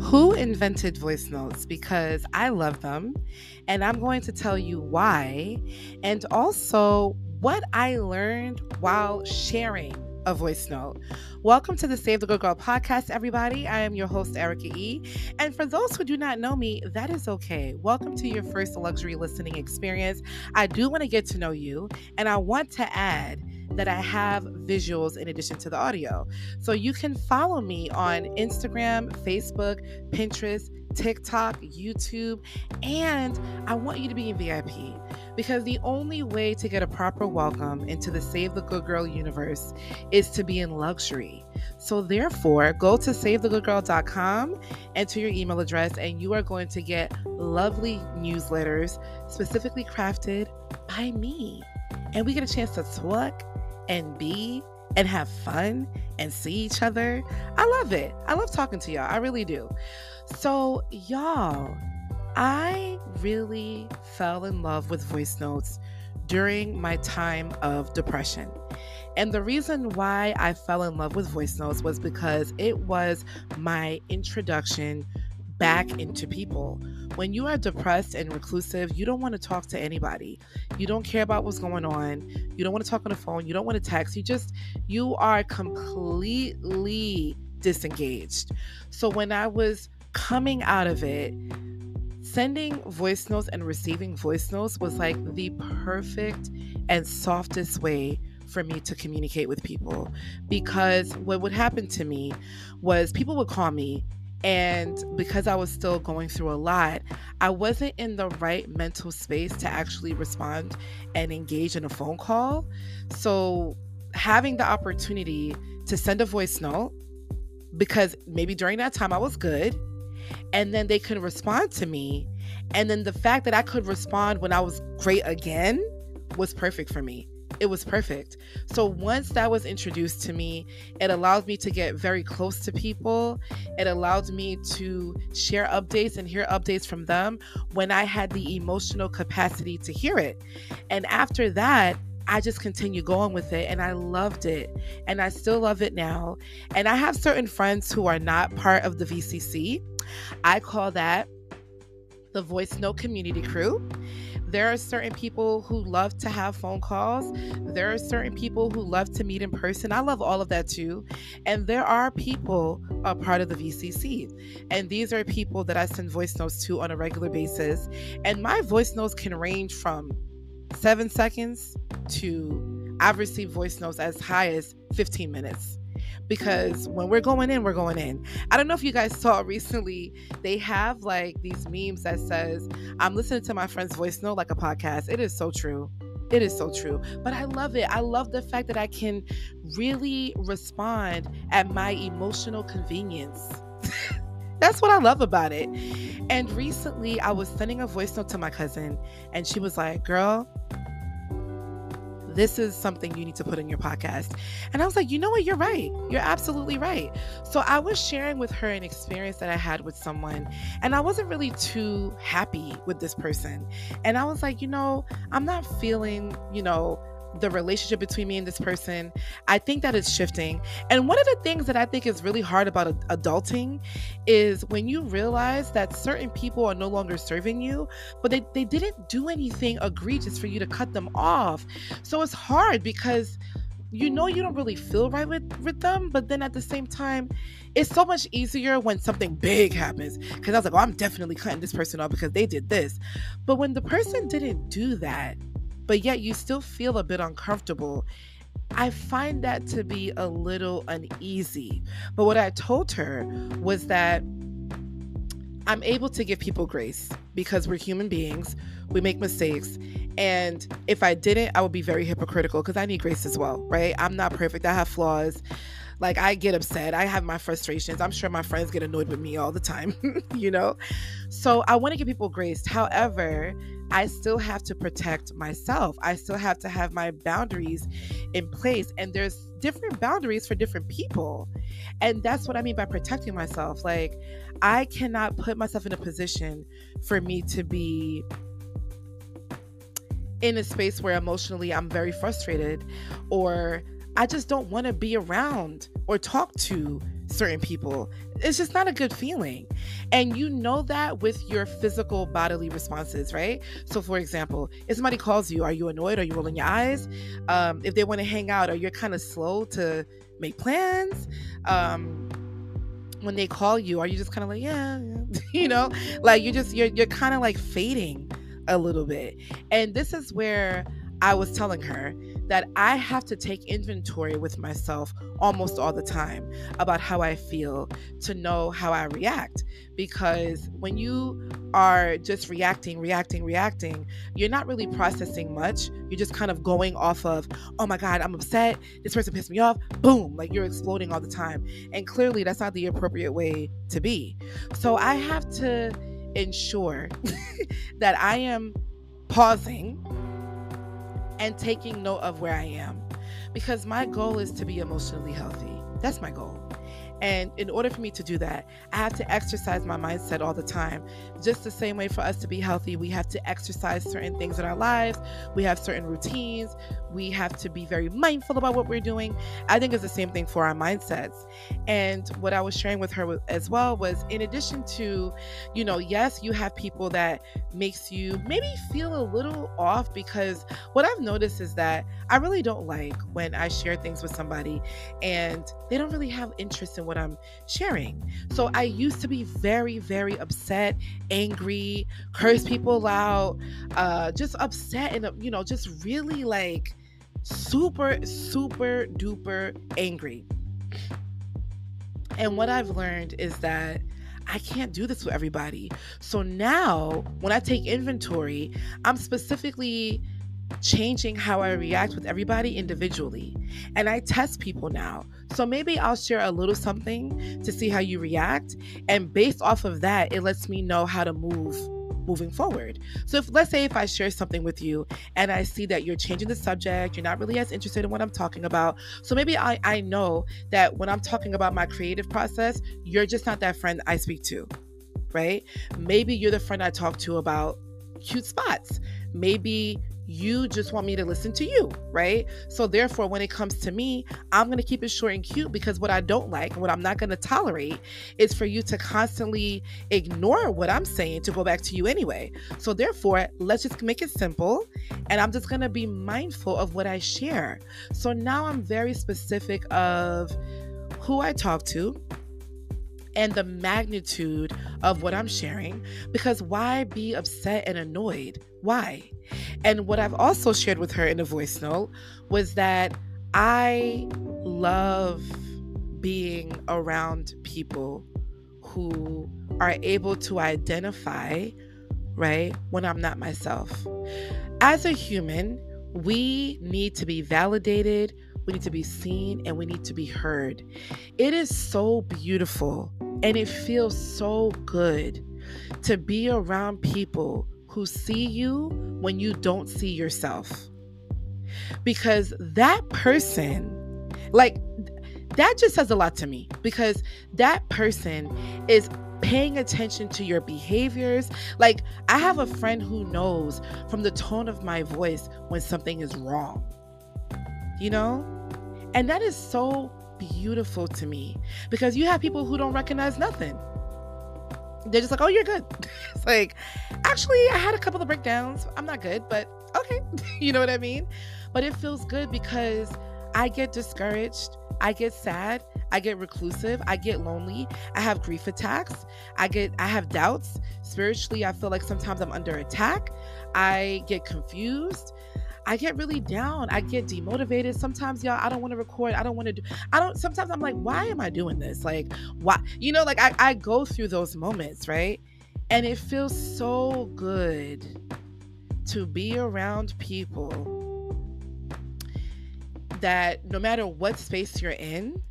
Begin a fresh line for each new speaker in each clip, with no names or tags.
Who invented voice notes? Because I love them, and I'm going to tell you why, and also what I learned while sharing a voice note. Welcome to the Save the Good Girl podcast, everybody. I am your host, Erica E. And for those who do not know me, that is okay. Welcome to your first luxury listening experience. I do want to get to know you, and I want to add that I have visuals in addition to the audio. So you can follow me on Instagram, Facebook, Pinterest, TikTok, YouTube, and I want you to be in VIP because the only way to get a proper welcome into the Save the Good Girl universe is to be in luxury. So therefore, go to savethegoodgirl.com, enter your email address, and you are going to get lovely newsletters specifically crafted by me. And we get a chance to talk and be and have fun and see each other. I love it. I love talking to y'all. I really do. So y'all, I really fell in love with voice notes during my time of depression. And the reason why I fell in love with voice notes was because it was my introduction back into people. When you are depressed and reclusive, you don't want to talk to anybody. You don't care about what's going on. You don't want to talk on the phone. You don't want to text. You are completely disengaged. So when I was coming out of it, sending voice notes and receiving voice notes was like the perfect and softest way for me to communicate with people. Because what would happen to me was people would call me, and because I was still going through a lot, I wasn't in the right mental space to actually respond and engage in a phone call. So having the opportunity to send a voice note, because maybe during that time I was good, and then they could respond to me, and then the fact that I could respond when I was great again was perfect for me. It was perfect. So once that was introduced to me, it allowed me to get very close to people. It allowed me to share updates and hear updates from them when I had the emotional capacity to hear it. And after that, I just continued going with it, and I loved it, and I still love it now. And I have certain friends who are not part of the VCC. I call that the voice note community crew. There are certain people who love to have phone calls. There are certain people who love to meet in person. I love all of that too. And there are people a part of the VCC. And these are people that I send voice notes to on a regular basis. And my voice notes can range from 7 seconds to I've received voice notes as high as 15 minutes. Because when we're going in, we're going in. I don't know if you guys saw recently, they have like these memes that says, I'm listening to my friend's voice note like a podcast. It is so true. It is so true. But I love it. I love the fact that I can really respond at my emotional convenience. That's what I love about it. And recently I was sending a voice note to my cousin, and she was like, girl, this is something you need to put in your podcast. And I was like, you know what? You're right. You're absolutely right. So I was sharing with her an experience that I had with someone, and I wasn't really too happy with this person. And I was like, I'm not feeling, the relationship between me and this person. I think that it's shifting. And one of the things that I think is really hard about adulting is when you realize that certain people are no longer serving you, but they didn't do anything egregious for you to cut them off. So it's hard because you don't really feel right with them, but then at the same time, it's so much easier when something big happens. Because I was like, I'm definitely cutting this person off because they did this. But when the person didn't do that, but yet you still feel a bit uncomfortable, I find that to be a little uneasy. But what I told her was that I'm able to give people grace because we're human beings. We make mistakes. And if I didn't, I would be very hypocritical because I need grace as well, right? I'm not perfect. I have flaws. Like, I get upset. I have my frustrations. I'm sure my friends get annoyed with me all the time, So I want to give people grace. However, I still have to protect myself. I still have to have my boundaries in place. And there's different boundaries for different people. And that's what I mean by protecting myself. Like, I cannot put myself in a position for me to be in a space where emotionally I'm very frustrated, or I just don't want to be around or talk to certain people. It's just not a good feeling. And you know that with your physical bodily responses, right? So for example, if somebody calls you, are you annoyed? Are you rolling your eyes? If they want to hang out, are you kind of slow to make plans? When they call you, are you just kind of like, yeah, like you're kind of like fading a little bit. And this is where I was telling her that I have to take inventory with myself almost all the time about how I feel to know how I react. Because when you are just reacting, you're not really processing much. You're just kind of going off of, oh my God, I'm upset. This person pissed me off. Boom, like you're exploding all the time. And clearly that's not the appropriate way to be. So I have to ensure that I am pausing and taking note of where I am, because my goal is to be emotionally healthy. That's my goal. And in order for me to do that, I have to exercise my mindset all the time. Just the same way for us to be healthy, we have to exercise certain things in our lives. We have certain routines. We have to be very mindful about what we're doing. I think it's the same thing for our mindsets. And what I was sharing with her as well was, in addition to, yes, you have people that makes you maybe feel a little off, because what I've noticed is that I really don't like when I share things with somebody and they don't really have interest in what I'm sharing. So I used to be very, very upset, angry, curse people out, just upset and, just really like super, super duper angry. And what I've learned is that I can't do this with everybody. So now when I take inventory, I'm specifically changing how I react with everybody individually. And I test people now. So maybe I'll share a little something to see how you react. And based off of that, it lets me know how to moving forward. So let's say if I share something with you and I see that you're changing the subject, you're not really as interested in what I'm talking about. So maybe I know that when I'm talking about my creative process, you're just not that friend I speak to, right? Maybe you're the friend I talk to about cute spots. Maybe you just want me to listen to you, right? So therefore, when it comes to me, I'm going to keep it short and cute, because what I don't like and what I'm not going to tolerate is for you to constantly ignore what I'm saying to go back to you anyway. So therefore, let's just make it simple, and I'm just going to be mindful of what I share. So now I'm very specific of who I talk to and the magnitude of what I'm sharing, because why be upset and annoyed? Why? And what I've also shared with her in a voice note was that I love being around people who are able to identify, right, when I'm not myself. As a human, we need to be validated, we need to be seen, and we need to be heard. It is so beautiful and it feels so good to be around people who see you when you don't see yourself. Because that person, like, that just says a lot to me, because that person is paying attention to your behaviors. Like, I have a friend who knows from the tone of my voice when something is wrong, And that is so beautiful to me, because you have people who don't recognize nothing. They're just like, oh, you're good. It's like, actually, I had a couple of breakdowns. I'm not good, but okay. You know what I mean? But it feels good because I get discouraged. I get sad. I get reclusive. I get lonely. I have grief attacks. I have doubts. Spiritually, I feel like sometimes I'm under attack. I get confused. I get really down. I get demotivated. Sometimes, y'all, I don't want to record. Sometimes I'm like, why am I doing this? Like, why? I go through those moments, right? And it feels so good to be around people that no matter what space you're in,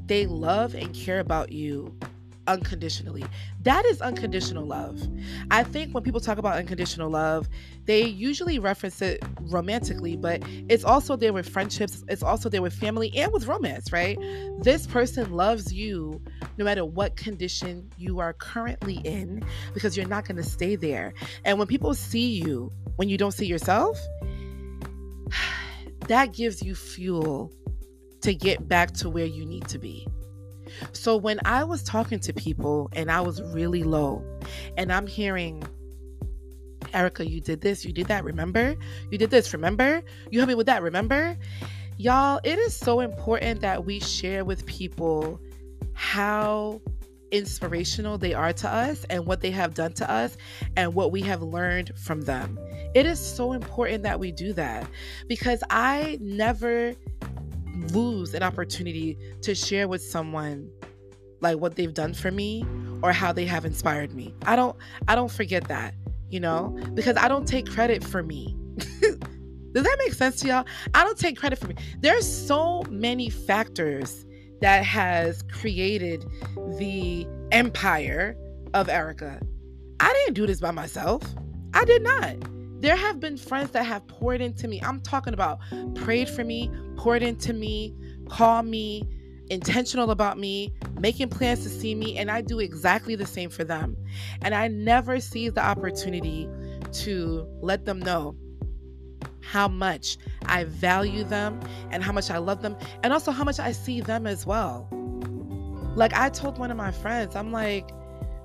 they love and care about you unconditionally. That is unconditional love. I think when people talk about unconditional love, they usually reference it romantically, but it's also there with friendships. It's also there with family and with romance, right? This person loves you no matter what condition you are currently in, because you're not going to stay there. And when people see you when you don't see yourself, that gives you fuel to get back to where you need to be. So when I was talking to people and I was really low and I'm hearing, Erica, you did this, you did that, remember? You did this, remember? You helped me with that, remember? Y'all, it is so important that we share with people how inspirational they are to us and what they have done to us and what we have learned from them. It is so important that we do that because I never lose an opportunity to share with someone like what they've done for me or how they have inspired me. I don't forget that, because I don't take credit for me. Does that make sense to y'all? I don't take credit for me. There's so many factors that has created the empire of Erica. I didn't do this by myself. I did not. There have been friends that have poured into me. I'm talking about prayed for me, poured into me, called me, intentional about me, making plans to see me, and I do exactly the same for them. And I never seize the opportunity to let them know how much I value them and how much I love them and also how much I see them as well. Like I told one of my friends, I'm like,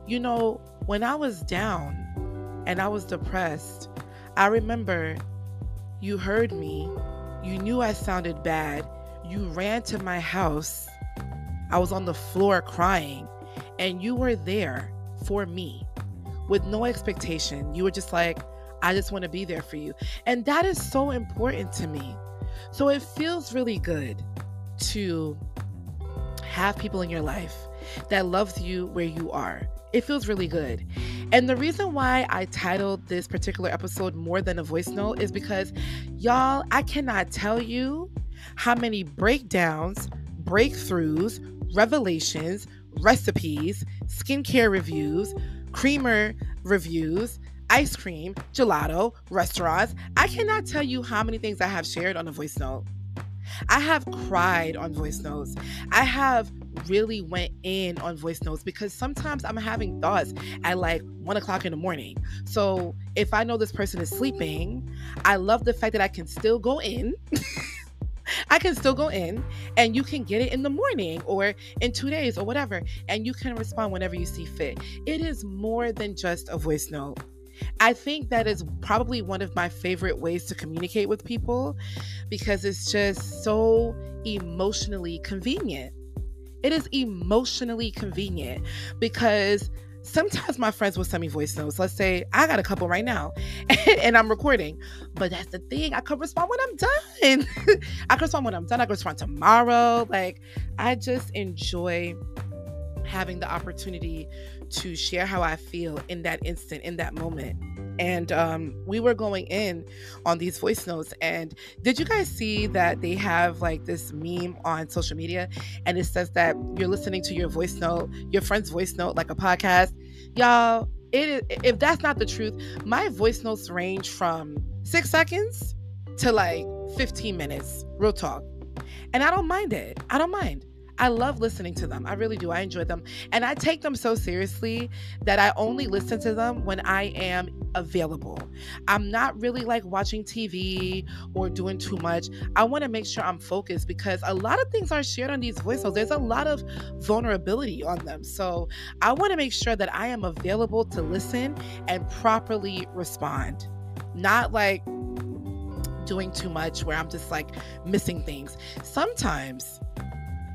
when I was down and I was depressed, I remember you heard me, you knew I sounded bad, you ran to my house, I was on the floor crying, and you were there for me with no expectation. You were just like, I just want to be there for you. And that is so important to me. So it feels really good to have people in your life that loves you where you are. It feels really good. And the reason why I titled this particular episode More Than a Voice Note is because, y'all, I cannot tell you how many breakdowns, breakthroughs, revelations, recipes, skincare reviews, creamer reviews, ice cream, gelato, restaurants. I cannot tell you how many things I have shared on a voice note. I have cried on voice notes. I have really went in on voice notes because sometimes I'm having thoughts at like 1 o'clock in the morning. So if I know this person is sleeping, I love the fact that I can still go in. I can still go in and you can get it in the morning or in 2 days or whatever. And you can respond whenever you see fit. It is more than just a voice note. I think that is probably one of my favorite ways to communicate with people because it's just so emotionally convenient. It is emotionally convenient because sometimes my friends will send me voice notes. Let's say I got a couple right now and I'm recording, but that's the thing. I could respond when I'm done. I could respond when I'm done. I could respond tomorrow. Like, I just enjoy having the opportunity to share how I feel in that instant, in that moment. And we were going in on these voice notes. And did you guys see that they have like this meme on social media and it says that you're listening to your voice note, your friend's voice note, like a podcast? Y'all, if that's not the truth, my voice notes range from 6 seconds to like 15 minutes, real talk. And I don't mind it. I don't mind. I love listening to them. I really do. I enjoy them. And I take them so seriously that I only listen to them when I am available. I'm not really like watching TV or doing too much. I want to make sure I'm focused because a lot of things are shared on these voice notes. There's a lot of vulnerability on them. So I want to make sure that I am available to listen and properly respond. Not like doing too much where I'm just like missing things. Sometimes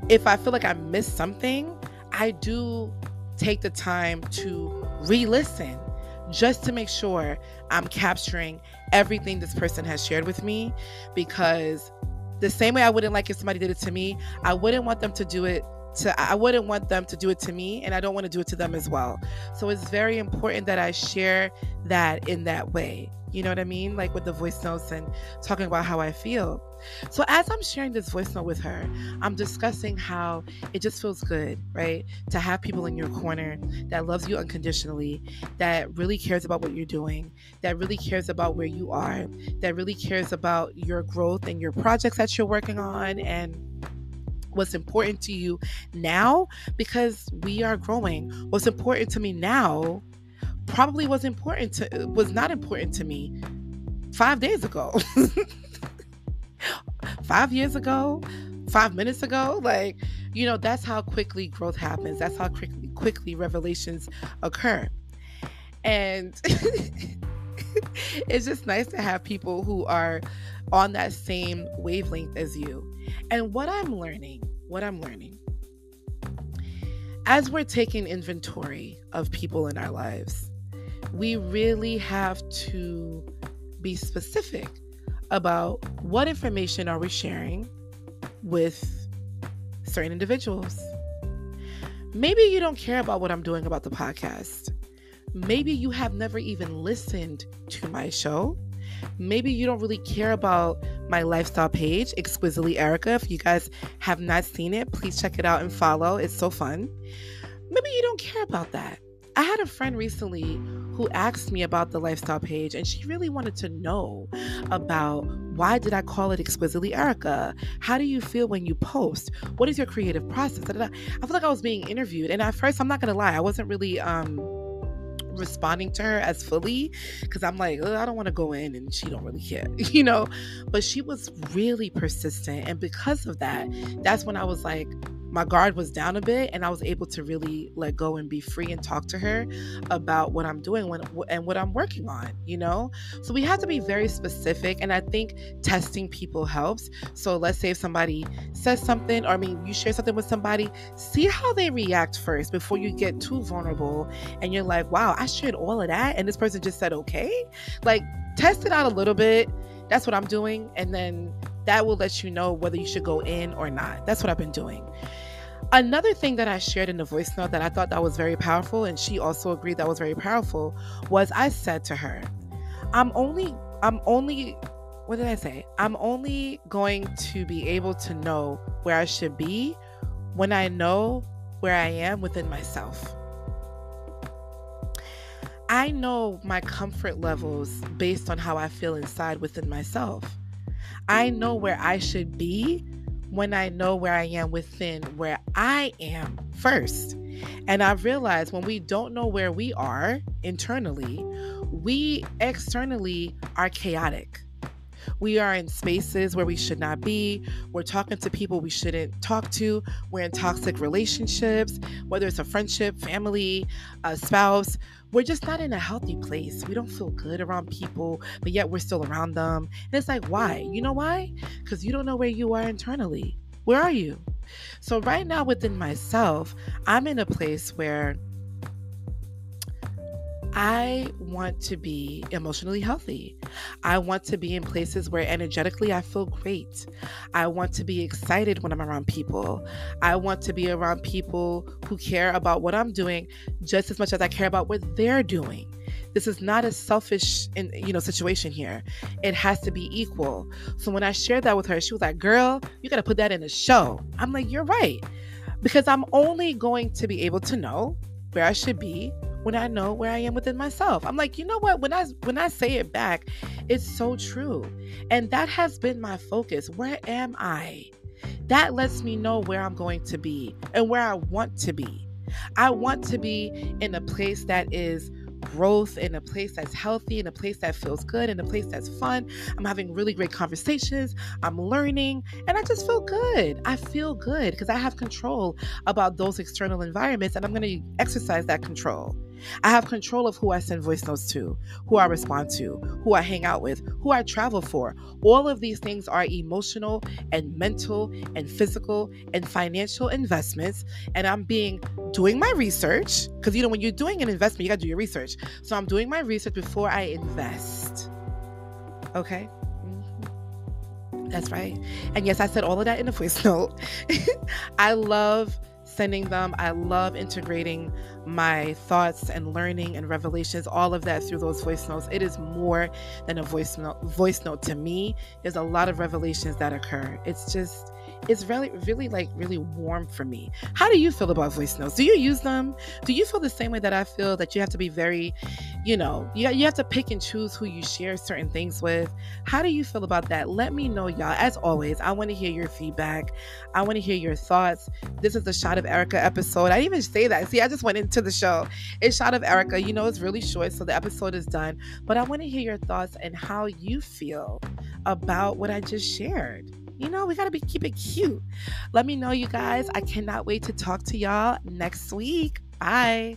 if I feel like I missed something, I do take the time to re-listen just to make sure I'm capturing everything this person has shared with me, because the same way I wouldn't like if somebody did it to me, I wouldn't want them to do it to me, and I don't want to do it to them as well. So it's very important that I share that in that way. You know what I mean? Like with the voice notes and talking about how I feel. So as I'm sharing this voice note with her, I'm discussing how it just feels good, right? To have people in your corner that loves you unconditionally, that really cares about what you're doing, that really cares about where you are, that really cares about your growth and your projects that you're working on and what's important to you now, because we are growing. What's important to me now probably was not important to me 5 days ago, 5 years ago, 5 minutes ago. Like, that's how quickly growth happens. That's how quickly revelations occur. And it's just nice to have people who are on that same wavelength as you. And what I'm learning, as we're taking inventory of people in our lives, we really have to be specific about what information are we sharing with certain individuals. Maybe you don't care about what I'm doing about the podcast. Maybe you have never even listened to my show. Maybe you don't really care about my lifestyle page, Exquisitely Erica. If you guys have not seen it, please check it out and follow. It's so fun. Maybe you don't care about that. I had a friend recently who asked me about the lifestyle page, and she really wanted to know about why did I call it Exquisitely Erica? How do you feel when you post? What is your creative process? I feel like I was being interviewed, and at first, I'm not gonna lie, I wasn't really responding to her as fully, because I'm like, I don't want to go in and she don't really care, but she was really persistent, and because of that, that's when I was like, my guard was down a bit, and I was able to really let go and be free and talk to her about what I'm doing and what I'm working on, So we have to be very specific, and I think testing people helps. So let's say if somebody says something, or you share something with somebody, see how they react first before you get too vulnerable and you're like, wow, I shared all of that and this person just said okay. Like, test it out a little bit. That's what I'm doing, and then that will let you know whether you should go in or not. That's what I've been doing. Another thing that I shared in the voice note that I thought that was very powerful, and she also agreed that was very powerful, was I said to her, I'm only, what did I say? I'm only going to be able to know where I should be when I know where I am within myself. I know my comfort levels based on how I feel inside within myself. I know where I should be when I know where I am within where I am first. And I've realized when we don't know where we are internally, we externally are chaotic. We are in spaces where we should not be. We're talking to people we shouldn't talk to. We're in toxic relationships, whether it's a friendship, family, a spouse. We're just not in a healthy place. We don't feel good around people, but yet we're still around them. And it's like, why? You know why? Because you don't know where you are internally. Where are you? So right now within myself, I'm in a place where I want to be emotionally healthy. I want to be in places where energetically I feel great. I want to be excited when I'm around people. I want to be around people who care about what I'm doing just as much as I care about what they're doing. This is not a selfish, situation here. It has to be equal. So when I shared that with her, she was like, girl, you got to put that in a show. I'm like, you're right. Because I'm only going to be able to know where I should be when I know where I am within myself. I'm like, you know what? When I say it back, it's so true. And that has been my focus. Where am I? That lets me know where I'm going to be and where I want to be. I want to be in a place that is growth, in a place that's healthy, in a place that feels good, in a place that's fun. I'm having really great conversations. I'm learning, and I just feel good. I feel good because I have control about those external environments, and I'm going to exercise that control. I have control of who I send voice notes to, who I respond to, who I hang out with, who I travel for. All of these things are emotional and mental and physical and financial investments. And I'm doing my research, because when you're doing an investment, you got to do your research. So I'm doing my research before I invest. Okay? That's right. And yes, I said all of that in a voice note. I love sending them. I love integrating my thoughts and learning and revelations, all of that through those voice notes. It is more than a voice note to me. There's a lot of revelations that occur. It's really warm for me. How do you feel about voice notes? Do you use them? Do you feel the same way that I feel, that you have to be very, you have to pick and choose who you share certain things with? How do you feel about that? Let me know, y'all. As always, I want to hear your feedback. I want to hear your thoughts. This is the Shot of Erica episode. I didn't even say that. See, I just went into the show. It's Shot of Erica. It's really short, so the episode is done. But I want to hear your thoughts and how you feel about what I just shared. We got to keep it cute. Let me know, you guys. I cannot wait to talk to y'all next week. Bye.